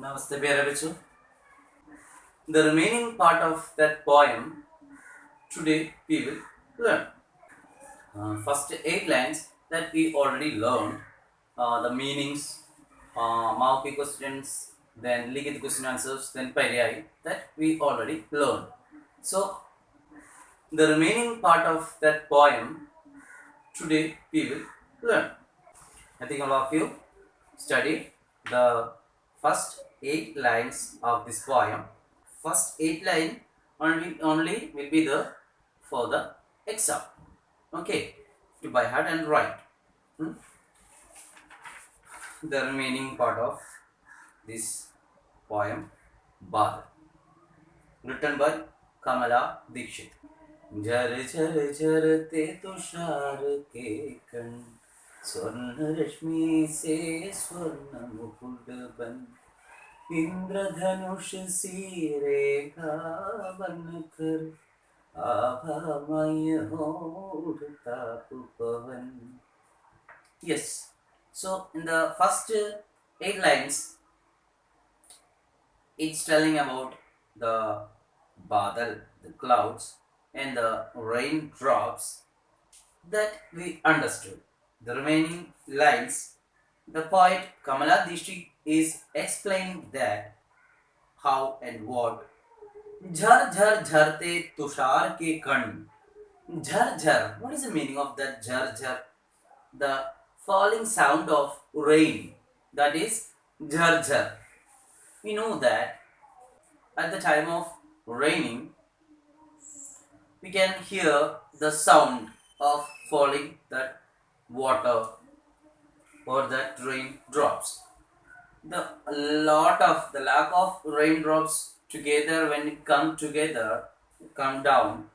Namaste, प्यारे बच्चों. The remaining part of that poem today we will learn. First 8 lines that we already learned, the meanings, Mauki questions, then Ligit question answers, then Paryai, that we already learned. So the remaining part of that poem today we will learn. I think all of you studied the first 8 lines of this poem. First 8 line only will be the for the exam. Okay, to by heart and write. The remaining part of this poem, Badal, written by Kamala Dikshit. झर झर झरते तुषार के कण स्वर्ण रश्मि से स्वर्ण मुकुट बन इंद्रधनुष सी रेखा बनकर आभामय उड़ता पवन. Yes. So in the first 8 lines, it's telling about the badal, the clouds, and the raindrops that we understood. The remaining lines, the poet Kamala Dishti is explaining that how and what. झर झर झरते तुषार के कण. Jhar jhar. What is the meaning of that jhar jhar? The falling sound of rain. That is jhar jhar. We know that at the time of raining, we can hear the sound of falling that water or that rain drops. The lack of raindrops together, when it come down,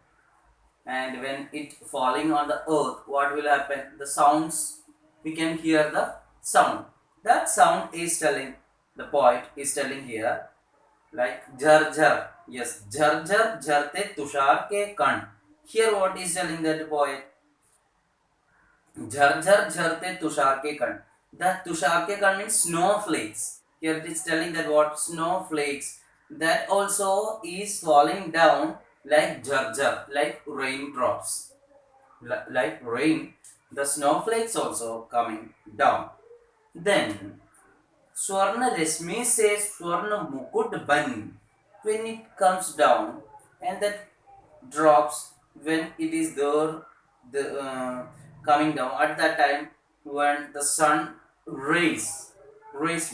and when it falling on the earth, what will happen? The sounds, we can hear the sound. That sound is telling, the poet is telling here, like jhar jhar. Yes, jhar jhar jharte tushar ke kan. Here what is telling that poet? Jhar jhar jharte tushar ke kan. That tushar ke kan means snowflakes. Here it is telling that what? Snowflakes. That also is falling down like jhar jhar, like raindrops. Like rain, the snowflakes also coming down. Then Swarna Resmi says Swarna Mukut Ban, when it comes down and that drops, when it is there, the coming down at that time, when the sun rays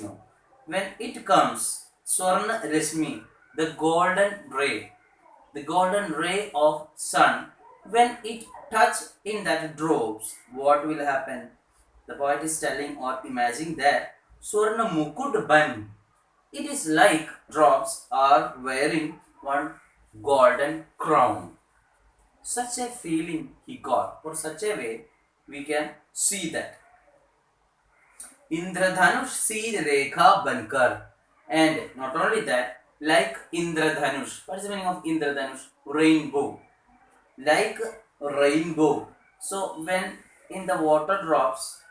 no, when it comes Swarna Resmi, the golden ray of sun, when it touch in that drops, what will happen? The poet is telling or imagining that Swarna Mukut Ban, it is like drops are wearing one golden crown. Such a feeling he got, or such a way we can see that. Indradhanush see Rekha Bankar, and not only that, like Indradhanush. What is the meaning of Indradhanush? Rainbow. Like rainbow. So when in the water drops,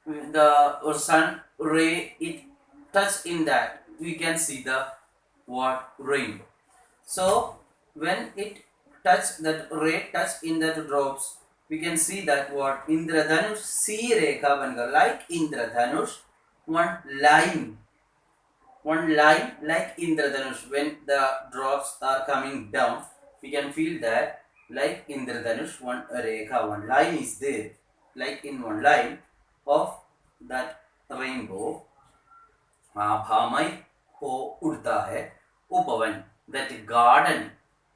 the sun ray it touch in that, we can see the what? Rainbow. So when it touch, that ray touch in that drops, we can see that what? Indradhanush see Rekha Bankar, like Indradhanush, one line like Indradhanush. When the drops are coming down, we can feel that like Indradhanush, one rekha, one line is there, like in one line of that rainbow. भामय हो उड़ता है उपवन. That garden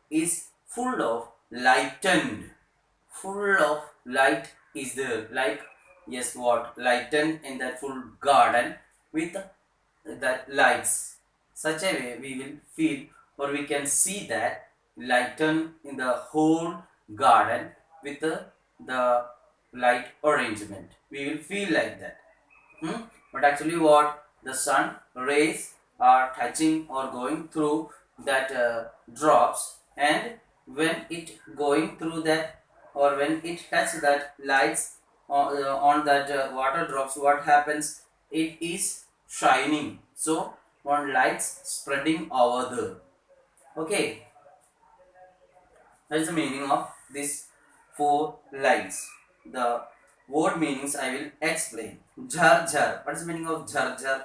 is full of lightened, full of light is there, like yes, what? Lightened in that full garden with that lights. Such a way we will feel, or we can see that lighten in the whole garden with the light arrangement. We will feel like that. But actually what? The sun rays are touching or going through that drops, and when it going through that, or when it touch that lights on that water drops, what happens? It is shining. So on lights spreading over there. Okay, that is the meaning of these four lines. The word meanings I will explain. Jhar jhar. What is the meaning of jhar jhar?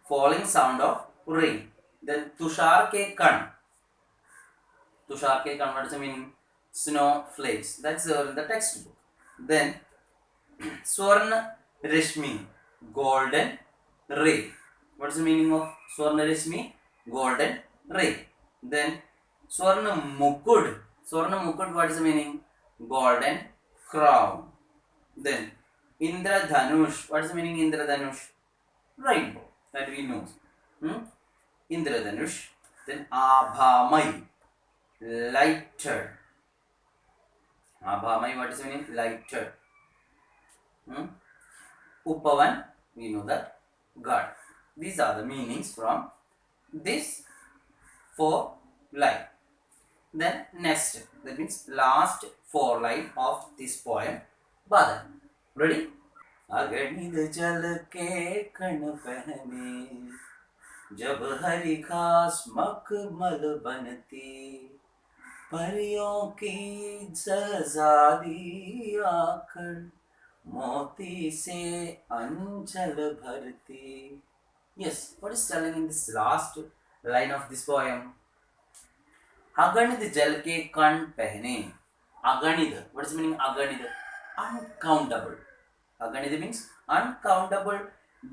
Falling sound of rain. Then tushar ke kan. Tushar ke kan. What is the meaning? Snowflakes. That's in the textbook. Then Swarna Rishmi, golden ray. What is the meaning of Swarna Rishmi? Golden ray. Then Swarna Mukud. Swarna Mukud, what is the meaning? Golden crown. Then Indra Dhanush. What is the meaning Indra Dhanush? Rainbow. That we know. Indra Dhanush. Then Abhamai. Lighted. Abhamai, what is the meaning? Lighted. Upavan, we know that God. These are the meanings from this four line. Then next, that means last four line of this poem. Badal. Ready? अगणित जल के कण पहने जब हरी घास मखमल बनती परियों की शहजादी आकर मोती से अंचल भरती. Yes, what is telling in this last line of this poem? अगणित जल के कण पहने. अगणित. What is the meaning अगणित? Uncountable. अगणित means uncountable.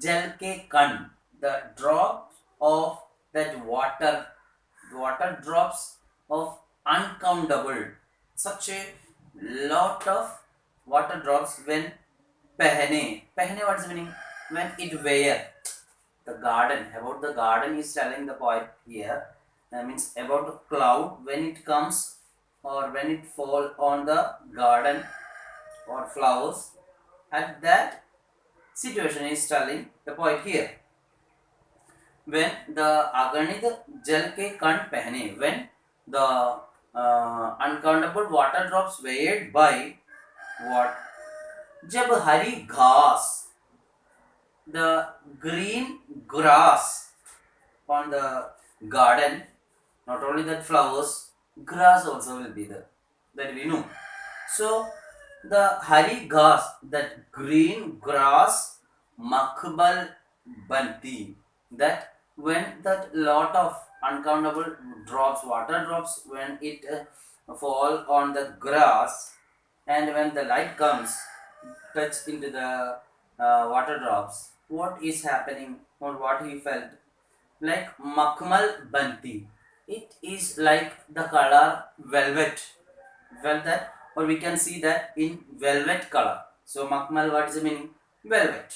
जल के कण. The drops of that water. Water drops of uncountable. Such a lot of water drops when pehne. Pehne, what is the meaning? When it wear. The garden. About the garden is telling the poet here. That means about a cloud when it comes or when it fall on the garden or flowers. At that situation is telling the poet here. When the aganit jal ke kan pehne. When the uncountable water drops weighed by what? जब हरी घास, the green grass on the garden, not only that flowers, grass also will be there, that we know. So the hari घास, that green grass, makhbal banti, that when that lot of uncountable drops, water drops, when it fall on the grass, and when the light comes, touch into the water drops, what is happening or what he felt? Like Makmal Banti. It is like the color velvet. Velvet, or we can see that in velvet color. So Makmal, what is the meaning? Velvet.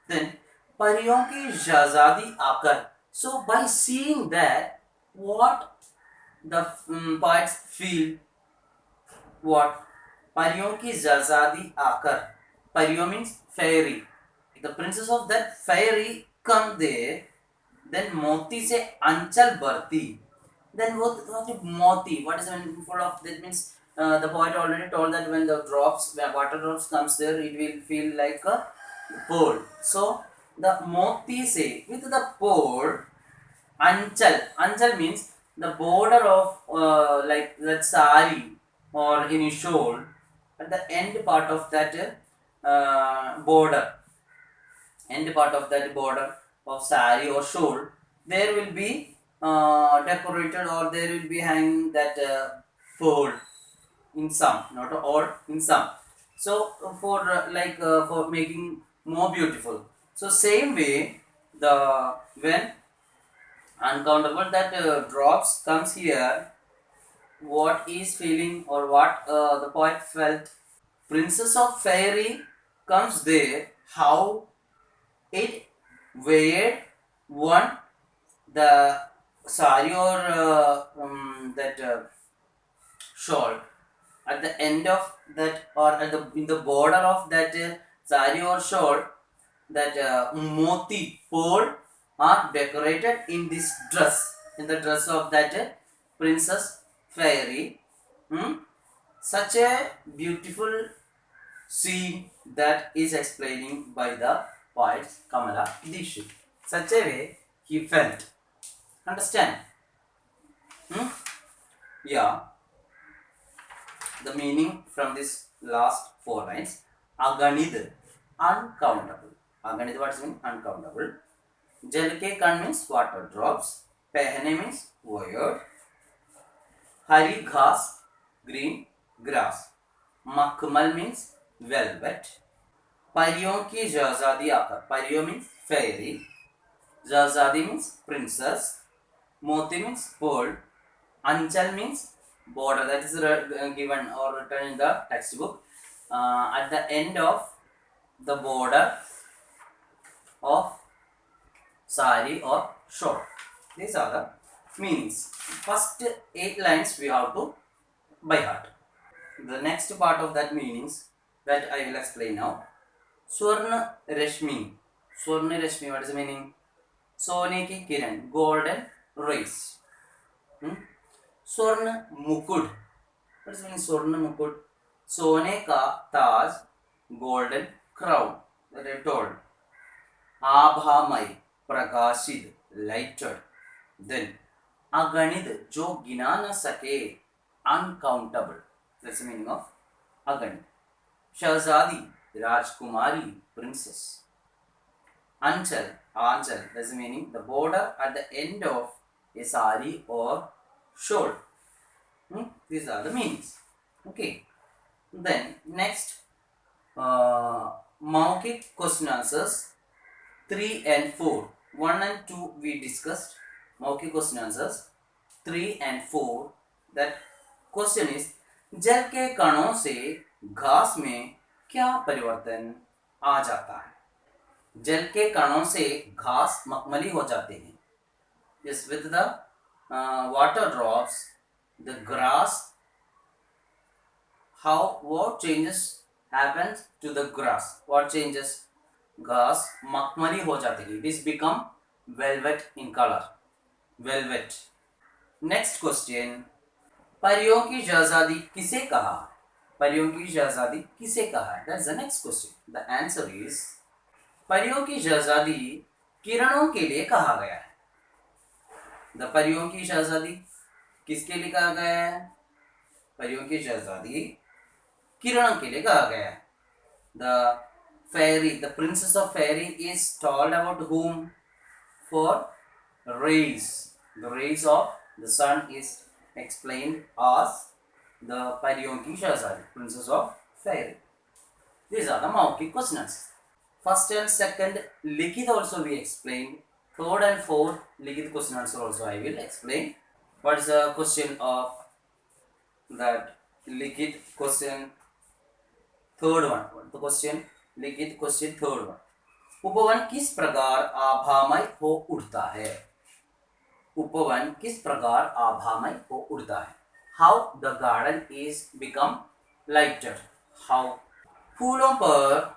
Then Pariyon ki Shahzadi Akar. So by seeing that, what the poets feel? What? Pariyon ki Shahzadi Akar. Pariyo means fairy. The princess of that fairy come there. Then Moti se Anchal Bharti. Then what is Moti? What is the meaning full of? That means the poet already told that when the drops, when water drops comes there, it will feel like a pearl. So the Moti se, with the pearl, Anchal. Anchal means the border of like that sari or any shawl. At the end part of that border, end part of that border of sari or shawl, there will be decorated or there will be hanging that fold in some, not all, in some. So for making more beautiful. So same way, the when uncountable that drops comes here, what is feeling or what the poet felt? Princess of fairy comes there. How it weighed one the sari or that shawl. At the end of that or at the in the border of that sari or shawl, that moti pearl are decorated in this dress, in the dress of that princess fairy. Such a beautiful scene that is explaining by the poet Kamala Dixit. Such a way, he felt. Understand? Hmm? Yeah. The meaning from this last four lines. Aganid, uncountable. Aganid, what does it mean? Uncountable. Jal ke kan means water drops. Pehne means wear. Hari ghas, green grass. Makmal means velvet. परियों की शहजादी आकर. परियों means fairy. Shahzadi means princess. Moti means pearl. Anchal means border. That is given or written in the textbook. At the end of the border of sari or shawl. These are the meanings. First 8 lines we have to by heart. The next part of that meanings that I will explain now. Swarna Rashmi. Swarna Rashmi, what is the meaning? सोने की किरण, golden rays. स्वर्ण मुकुट, what is the meaning स्वर्ण मुकुट? सोने का ताज, golden crown. That I told. आभामय, प्रकाशित, lighted. Then अगणित, जो गिना न सके, uncountable. That's the meaning of अगणित. शहजादी, राजकुमारी, princess. Anchal, Anchal, that's the meaning, the border at the end of a sari or shawl. These are the meanings. Okay. Then next, Maukhik question answers 3 and 4. 1 and 2 we discussed. Maukhik question answers 3 and 4. That question is, जल के कणों से घास में क्या परिवर्तन आ जाता है? जल के कणों से घास मखमली हो जाते हैं. Yes, with the water drops, the grass, what changes happens to the grass? What changes? घास मखमली हो जाती है. It is become velvet in color. Velvet. Next question. परियों की शहजादी किसे कहा? परियों की शहजादी किसे कहा? That's the next question. The answer is, परियों की शहजादी किरणों के लिए कहा गया है. द परियों की शहजादी किसके लिए कहा गया है? परियों की शहजादी किरणों के लिए कहा गया है. The fairy, the princess of fairy is told about whom? For rays. The rays of the sun is explained as the परियों की शहजादी, princess of fairy. These are the Maukhik questions. First and second लिखित also we explained. Third and fourth लिखित question answer also I will explain. What is the question of that लिखित question? Third one. The question लिखित question third one. उपवन किस प्रकार आभामय हो उठता है? उपवन किस प्रकार आभामय हो उठता है? How the garden is become lighter. How? फूलों पर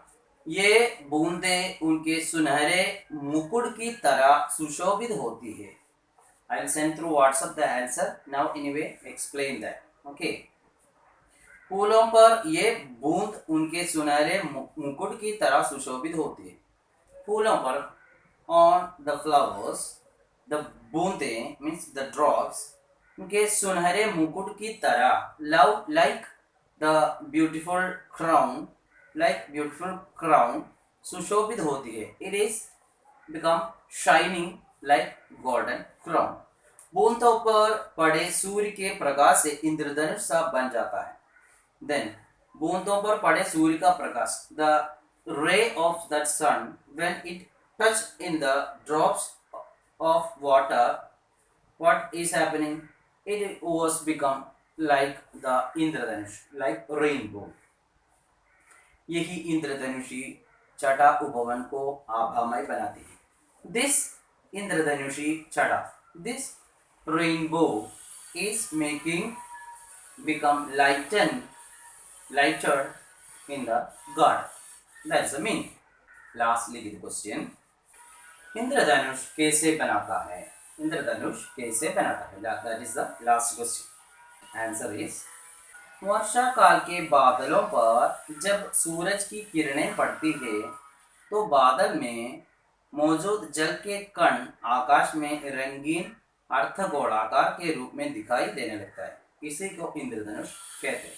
ये बूंदें उनके सुनहरे मुकुट की तरह सुशोभित होती है. I will send through WhatsApp the answer. Now anyway explain that. Okay. फूलों पर ये बूंद उनके सुनहरे मुकुट की तरह सुशोभित होती है. फूलों पर, on the flowers, the बूंदें means the drops, उनके सुनहरे मुकुट की तरह, love like the beautiful crown, like beautiful crown, सुशोभित होती है. It is become shining like golden crown. बूंदों पर पड़े सूर्य के प्रकाश से इंद्रधनुष सा बन जाता है. Then बूंदों पर पड़े सूर्य का प्रकाश, the ray of that sun, when it touch in the drops of water, what is happening? It was become like the Indradhanush, like rainbow. यही इंद्रधनुषी छटा उपवन को आभामय बनाती है. This इंद्रधनुषी छटा, this rainbow is making become lighter in the garden. That's the meaning. Lastly the question. इंद्रधनुष कैसे बनाता है? इंद्रधनुष कैसे बनाता है? That is the last question. Answer is, वर्षा काल के बादलों पर जब सूरज की किरणें पड़ती है तो बादल में मौजूद जल के कण आकाश में रंगीन अर्धगोलाकार के रूप में दिखाई देने लगता है, इसी को इंद्रधनुष कहते हैं।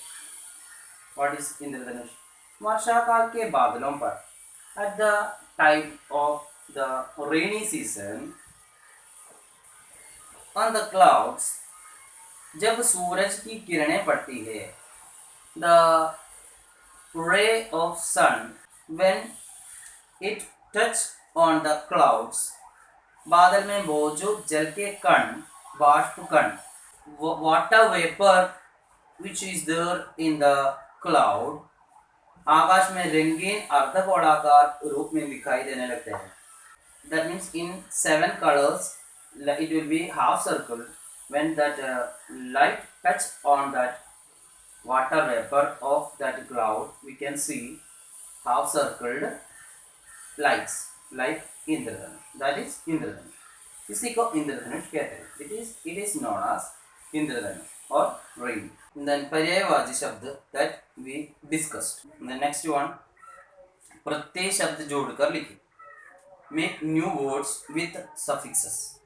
व्हाट इज इंद्रधनुष? वर्षा काल के बादलों पर, at the time of the rainy season, on the clouds, जब सूरज की किरणें पड़ती है, the ray of sun when it touch on the clouds, बादल में मौजूद जल के कण, बाष्प कण, water vapour which is there in the cloud, आकाश में रंगीन अर्धगोलाकार रूप में दिखाई देने लगते हैं। That means in 7 colors it will be half circle. When that light touch on that water vapor of that cloud, we can see half circled lights like Indradhanush. That is Indradhanush. इसी को इंद्रधनुष कहते हैं. It is known as Indradhanush or rain. Then पर्यायवाची शब्द that we discussed. The next one, प्रत्यय शब्द जोड़कर लिखिए. Make new words with suffixes.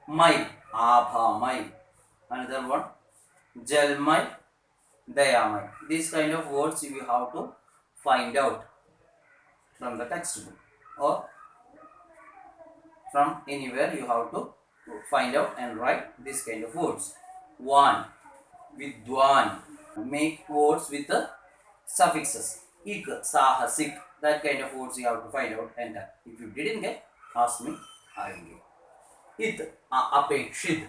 Mai, Abhamai. Another one, Jalmai, Dayamai. These kind of words you have to find out from the textbook or from anywhere. You have to find out and write this kind of words. One, Vidwan. Make words with the suffixes. Ik, Sahasik. That kind of words you have to find out and if you didn't get, ask me, I will give. It, Apekshit.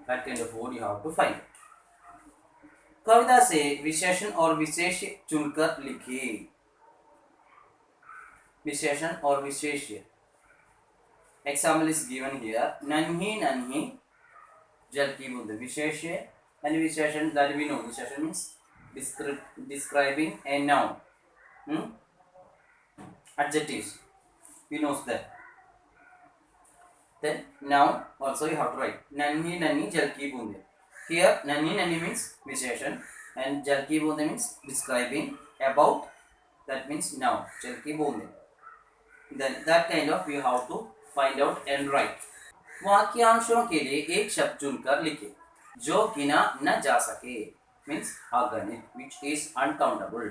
That kind of word you have to find. कविता से विशेषण और विशेष्य चुनकर लिखिए. विशेषण और विशेष्य. Example is given here. नन्ही नन्ही जल की बूंद. विशेष्य and विशेषण that we know. विशेषण means describing a noun. Adjectives. We know that. Then noun also you have to write. Nanhi nanhi jal ki boonde. Here nanhi nanhi means visheshan and jal ki boonde means describing about. That means noun. Jal ki boonde. Then that kind of you have to find out and write. वाक्यांशों के लिए एक शब्द चुनकर लिखे जो गिना न जा सके. Means अगणित, which is uncountable.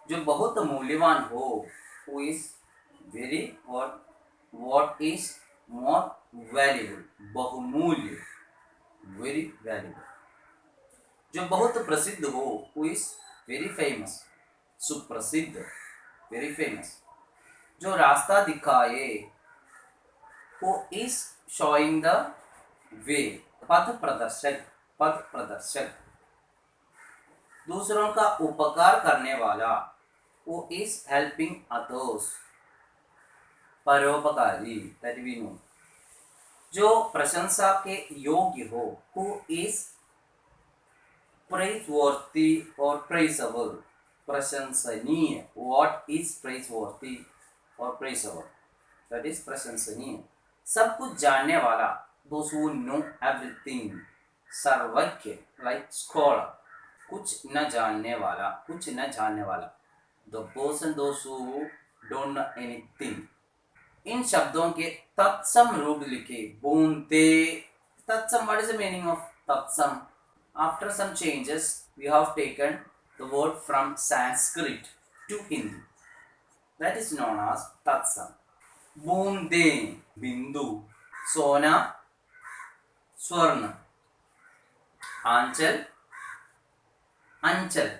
जो बहुत मूल्यवान हो, who is very or what is more valuable, बहुमूल्य, very valuable. जो बहुत प्रसिद्ध हो, who is very famous, सुप्रसिद्ध, very famous. जो रास्ता दिखाए, who is showing the way, पथ प्रदर्शक, पथ प्रदर्शक. दूसरों का उपकार करने वाला, who is helping others, परोपकारी, that we know. जो प्रशंसा के योग्य हो, who is praiseworthy or praiseable, प्रशंसनीय. What is praiseworthy or praiseable? That is प्रशंसनीय. सब कुछ जानने वाला, those who know everything, सर्वज्ञ, like scholar. कुछ न जानने वाला, कुछ न जानने वाला, the person those who don't know anything. इन शब्दों के तत्सम रूप लिखे. बूंदे. तत्सम, what is the meaning of tatsam? After some changes we have taken the word from Sanskrit to Hindi. That is known as tatsam. बूंदे, बिंदु. सोना, स्वर्ण. आंचल, अंचल.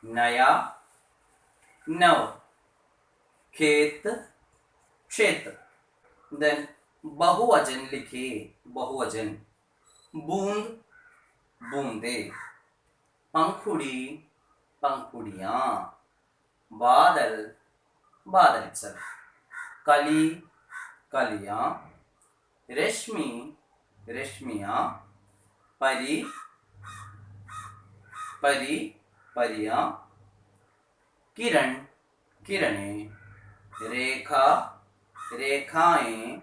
नया, नव. खेत, क्षेत्र. देन बहुवचन लिखिए. बहुवचन. बूंद, बूंदे. पंखुड़ी, पंखुड़ियां. बादल, बादल itself. कली, कलियां. रेशमी, रेशमियां. परी, परी, परियां. किरण, किरणें. रेखा, रेखाएं.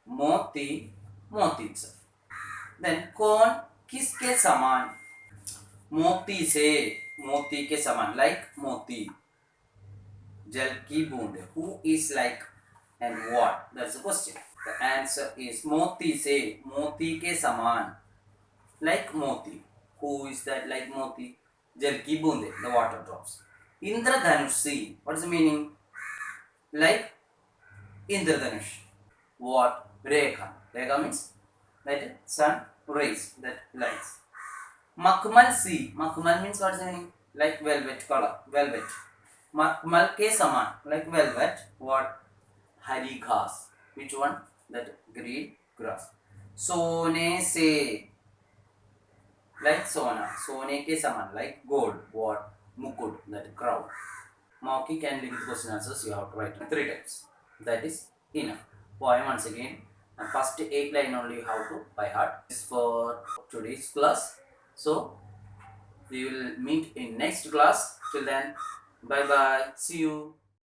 मोती, मोती itself. देन कौन किसके समान? मोती से, मोती के समान, लाइक मोती. Jal ki boond. Who is like and what? That's the question. The answer is moti se. Moti ke saman. Like moti. Who is that like moti? Jal ki boonde. The water drops. Indradhanush. See. What is the meaning? Like Indradhanush. What? Rekha. Rekha means that sun rays, that lights. Makmal see. Makmal means what is the meaning? Like velvet color. Velvet. Makmal ke saman. Like velvet. What? Hari ghas. Which one? That green grass. Sone se. Like sona. Sone ke saman. Like gold. What? Mukut. That crown. Maukhik and linked question answers you have to write 3 times. That is enough. Poem once again. And first 8 line only you have to by heart. This is for today's class. So we will meet in next class. Till then, bye bye. See you.